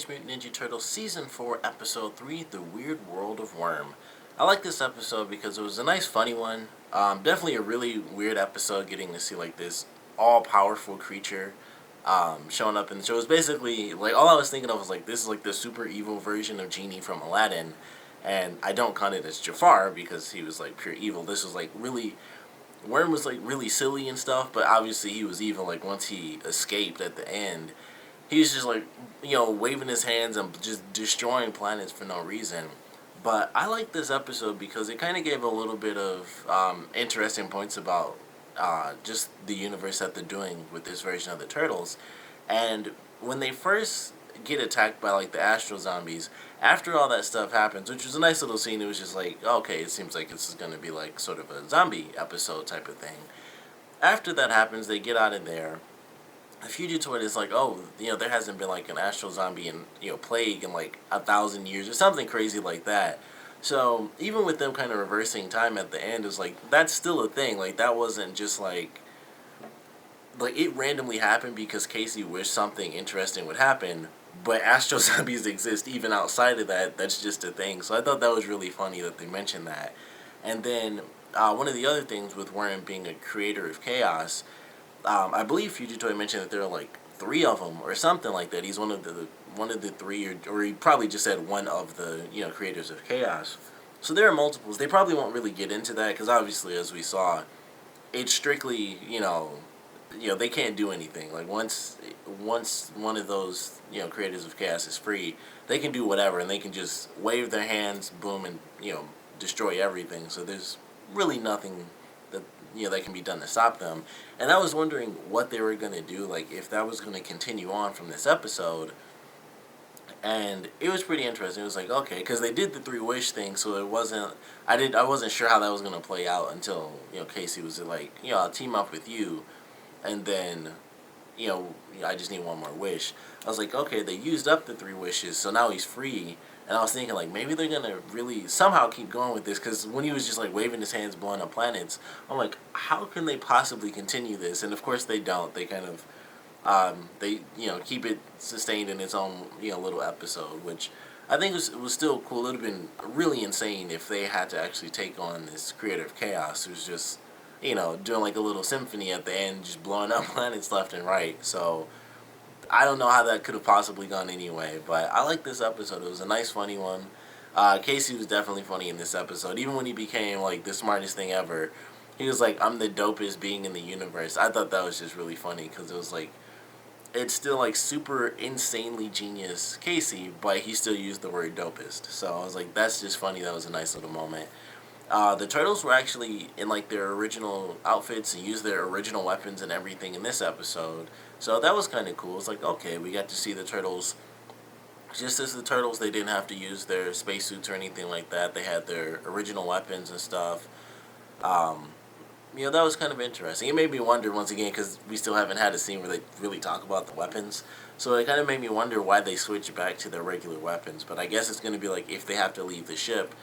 Teenage Mutant Ninja Turtles Season 4, Episode 3, The Weird World of Wyrm. I like this episode because it was a nice, funny one. Definitely a really weird episode, getting to see, like, this all-powerful creature showing up in the show. It was basically, like, all I was thinking of was, like, this is, like, the super evil version of Genie from Aladdin. And I don't count it as Jafar because he was, like, pure evil. This was, like, really... Wyrm was, like, really silly and stuff, but obviously he was evil, like, once he escaped at the end. He was just, like, waving his hands and just destroying planets for no reason. But I like this episode because it kind of gave a little bit of interesting points about just the universe that they're doing with this version of the Turtles. And when they first get attacked by, like, the Astro Zombies, after all that stuff happens, which was a nice little scene, it was just like, okay, it seems like this is going to be, like, sort of a zombie episode type of thing. After that happens, they get out of there. The Fugitoid is like, oh, there hasn't been, like, an astral zombie and, plague in, like, 1,000 years or something crazy like that. So, even with them kind of reversing time at the end, it was like, that's still a thing. Like, that wasn't just, like, it randomly happened because Casey wished something interesting would happen, but astral zombies exist even outside of that. That's just a thing. So, I thought that was really funny that they mentioned that. And then, one of the other things with Wyrm being a creator of chaos, I believe Fugitoid mentioned that there are, like, 3 of them or something like that. He's one of the 3, or he probably just said one of the creators of chaos. So there are multiples. They probably won't really get into that because obviously, as we saw, it's strictly they can't do anything. Like once one of those creators of chaos is free, they can do whatever and they can just wave their hands, boom, and destroy everything. So there's really nothing that can be done to stop them. And I was wondering what they were going to do, like if that was going to continue on from this episode. And it was pretty interesting. It was like, okay, because they did the 3-wish thing, so it wasn't, I wasn't sure how that was going to play out until, Casey was like, I'll team up with you, and then, I just need one more wish. I was like, okay, they used up the 3 wishes, so now he's free. And I was thinking, like, maybe they're going to really somehow keep going with this, because when he was just, like, waving his hands, blowing up planets, I'm like, how can they possibly continue this? And, of course, they don't. They kind of, keep it sustained in its own, little episode, which I think was still cool. It would have been really insane if they had to actually take on this creator of chaos who's just, doing, like, a little symphony at the end, just blowing up planets left and right. So I don't know how that could have possibly gone anyway, but I like this episode. It was a nice, funny one. Casey was definitely funny in this episode. Even when he became, like, the smartest thing ever, he was like, I'm the dopest being in the universe. I thought that was just really funny, because it was like, it's still, like, super insanely genius Casey, but he still used the word dopest. So I was like, that's just funny. That was a nice little moment. The Turtles were actually in, like, their original outfits and used their original weapons and everything in this episode. So that was kind of cool. It's like, okay, we got to see the Turtles. Just as the Turtles, they didn't have to use their spacesuits or anything like that. They had their original weapons and stuff. That was kind of interesting. It made me wonder, once again, because we still haven't had a scene where they really talk about the weapons. So it kind of made me wonder why they switched back to their regular weapons. But I guess it's going to be like, if they have to leave the ship,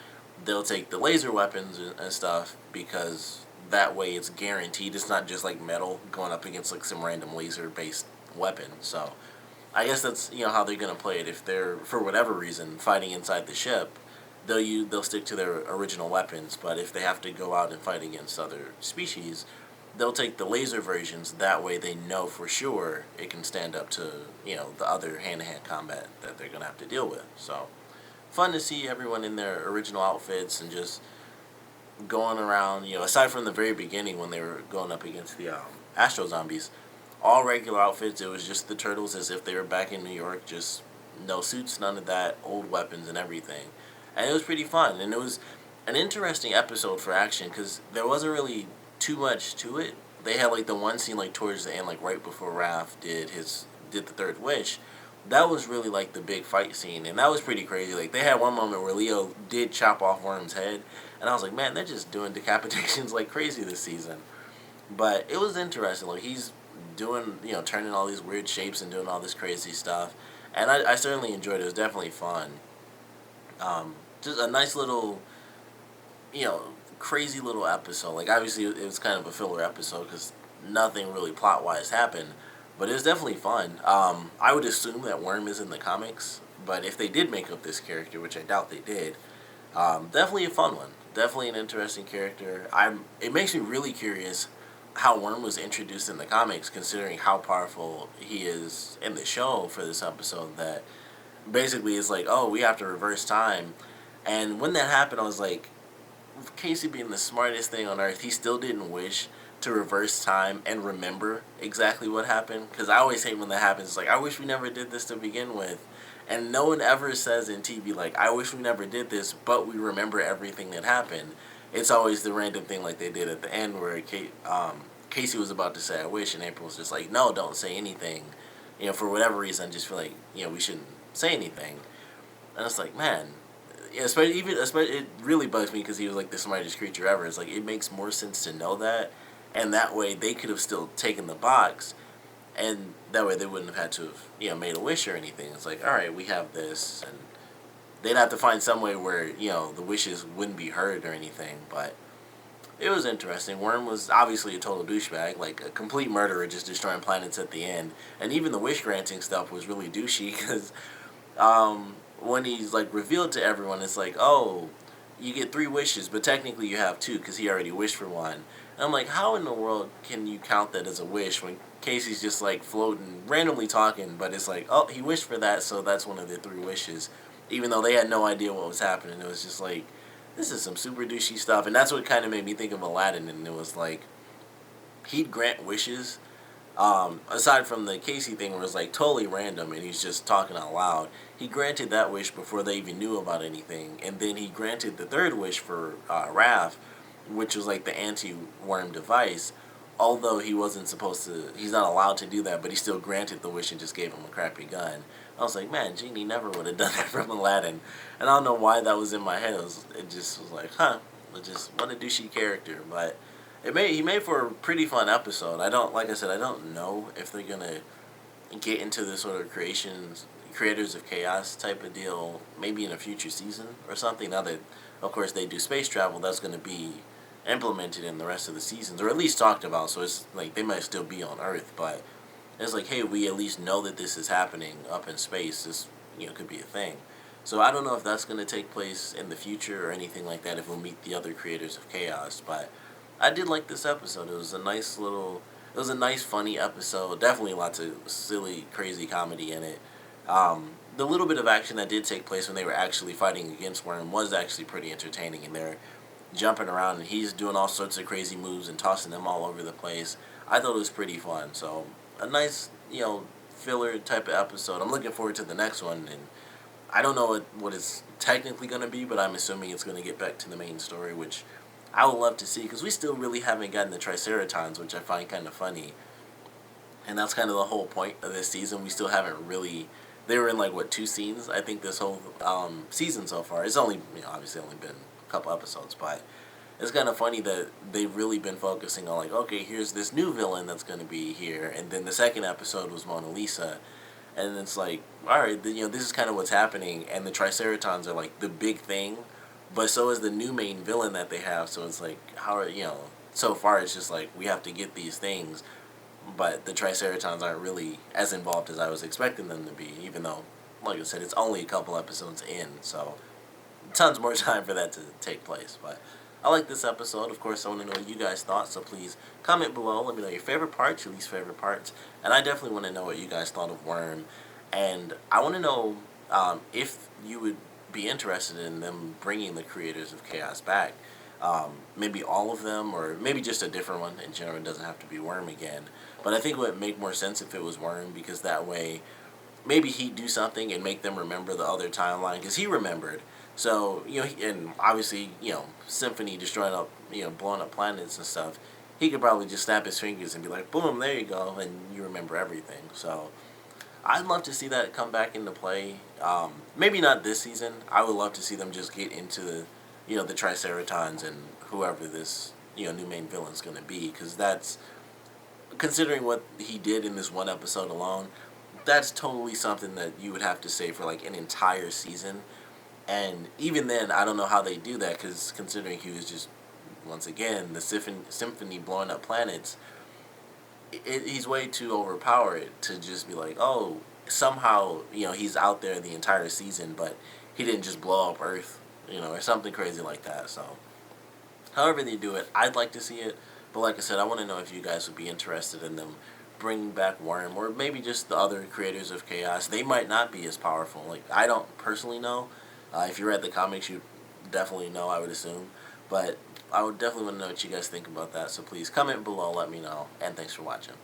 they'll take the laser weapons and stuff, because that way it's guaranteed. It's not just like metal going up against like some random laser-based weapon. So I guess that's how they're gonna play it. If they're, for whatever reason, fighting inside the ship, they'll stick to their original weapons. But if they have to go out and fight against other species, they'll take the laser versions. That way they know for sure it can stand up to the other hand-to-hand combat that they're gonna have to deal with. So fun to see everyone in their original outfits and just going around, aside from the very beginning when they were going up against the Astro Zombies, all regular outfits. It was just the Turtles as if they were back in New York, just no suits, none of that, old weapons and everything. And it was pretty fun, and it was an interesting episode for action, because there wasn't really too much to it. They had, like, the one scene, like, towards the end, like, right before Raph did the 3rd wish. That was really, like, the big fight scene, and that was pretty crazy. Like, they had one moment where Leo did chop off Wyrm's head, and I was like, man, they're just doing decapitations like crazy this season. But it was interesting. Like, he's doing, turning all these weird shapes and doing all this crazy stuff, and I certainly enjoyed it. It was definitely fun. Just a nice little, crazy little episode. Like, obviously, it was kind of a filler episode because nothing really plot-wise happened. But it was definitely fun. I would assume that Wyrm is in the comics, But if they did make up this character, which I doubt they did, definitely a fun one. Definitely an interesting character. It makes me really curious how Wyrm was introduced in the comics, considering how powerful he is in the show for this episode. That basically is like, oh, we have to reverse time. And when that happened, I was like, Casey being the smartest thing on earth, he still didn't wish to reverse time and remember exactly what happened. Because I always hate when that happens. It's like, I wish we never did this to begin with. And no one ever says in TV, like, I wish we never did this, but we remember everything that happened. It's always the random thing like they did at the end where Casey was about to say, I wish, and April was just like, no, don't say anything. For whatever reason, I just feel like, we shouldn't say anything. And it's like, man, especially, it really bugs me because he was like the smartest creature ever. It's like, it makes more sense to know that, and that way they could have still taken the box, and that way they wouldn't have had to have, made a wish or anything. It's like, all right, we have this, and they'd have to find some way where, the wishes wouldn't be heard or anything, but it was interesting. Wyrm was obviously a total douchebag, like a complete murderer, just destroying planets at the end, and even the wish granting stuff was really douchey because when he's like revealed to everyone, it's like, oh, you get 3 wishes, but technically you have 2 because he already wished for one. And I'm like, how in the world can you count that as a wish when Casey's just like floating, randomly talking, but it's like, oh, he wished for that, so that's one of the 3 wishes, even though they had no idea what was happening. It was just like, this is some super douchey stuff, and that's what kind of made me think of Aladdin. And it was like, he'd grant wishes. Aside from the Casey thing where it's like totally random and he's just talking out loud, he granted that wish before they even knew about anything, and then he granted the 3rd wish for Raph, which was like the anti-Wyrm device. Although he wasn't supposed to, he's not allowed to do that, but he still granted the wish and just gave him a crappy gun. I was like, man, Genie never would have done that from Aladdin, and I don't know why that was in my head. It just was like, huh, just what a douchey character, but. He made for a pretty fun episode. Like I said, I don't know if they're gonna get into this sort of creators of chaos type of deal, maybe in a future season or something. Now that, of course, they do space travel, that's gonna be implemented in the rest of the seasons, or at least talked about. So it's like they might still be on Earth, but it's like, hey, we at least know that this is happening up in space. This, could be a thing. So I don't know if that's gonna take place in the future or anything like that. If we'll meet the other creators of chaos, but. I did like this episode. It was a nice, funny episode. Definitely lots of silly, crazy comedy in it. The little bit of action that did take place when they were actually fighting against Wyrm was actually pretty entertaining, and they're jumping around, and he's doing all sorts of crazy moves and tossing them all over the place. I thought it was pretty fun. So, a nice, filler type of episode. I'm looking forward to the next one, and I don't know what it's technically going to be, but I'm assuming it's going to get back to the main story, which I would love to see, because we still really haven't gotten the Triceratons, which I find kind of funny. And that's kind of the whole point of this season. We still haven't really. They were in 2 scenes, I think, this whole season so far. It's only, obviously only been a couple episodes, but it's kind of funny that they've really been focusing on, okay, here's this new villain that's going to be here. And then the second episode was Mona Lisa. And it's like, alright, this is kind of what's happening. And the Triceratons are, the big thing. But so is the new main villain that they have, so it's like, so far it's just like, we have to get these things, but the Triceratons aren't really as involved as I was expecting them to be, even though, like I said, it's only a couple episodes in, so tons more time for that to take place. But I like this episode. Of course, I want to know what you guys thought, so please comment below, let me know your favorite parts, your least favorite parts, and I definitely want to know what you guys thought of Wyrm, and I want to know if you would be interested in them bringing the creators of chaos back. Maybe all of them, or maybe just a different one. In general, it doesn't have to be Wyrm again. But I think it would make more sense if it was Wyrm, because that way, maybe he'd do something and make them remember the other timeline, because he remembered. So, and obviously, Symphony destroying up, blowing up planets and stuff, he could probably just snap his fingers and be like, boom, there you go, and you remember everything. So, I'd love to see that come back into play. Maybe not this season. I would love to see them just get into the Triceratons and whoever this, new main villain's going to be. Because that's, considering what he did in this one episode alone, that's totally something that you would have to say for an entire season. And even then, I don't know how they do that, because considering he was just, once again, the symphony blowing up planets, he's way too overpowered to just be like, oh, somehow, he's out there the entire season, but he didn't just blow up Earth, or something crazy like that. So, however they do it, I'd like to see it. But like I said, I want to know if you guys would be interested in them bringing back Wyrm, or maybe just the other creators of Chaos. They might not be as powerful. Like, I don't personally know. If you read the comics, you definitely know, I would assume. But I would definitely want to know what you guys think about that. So please comment below, let me know, and thanks for watching.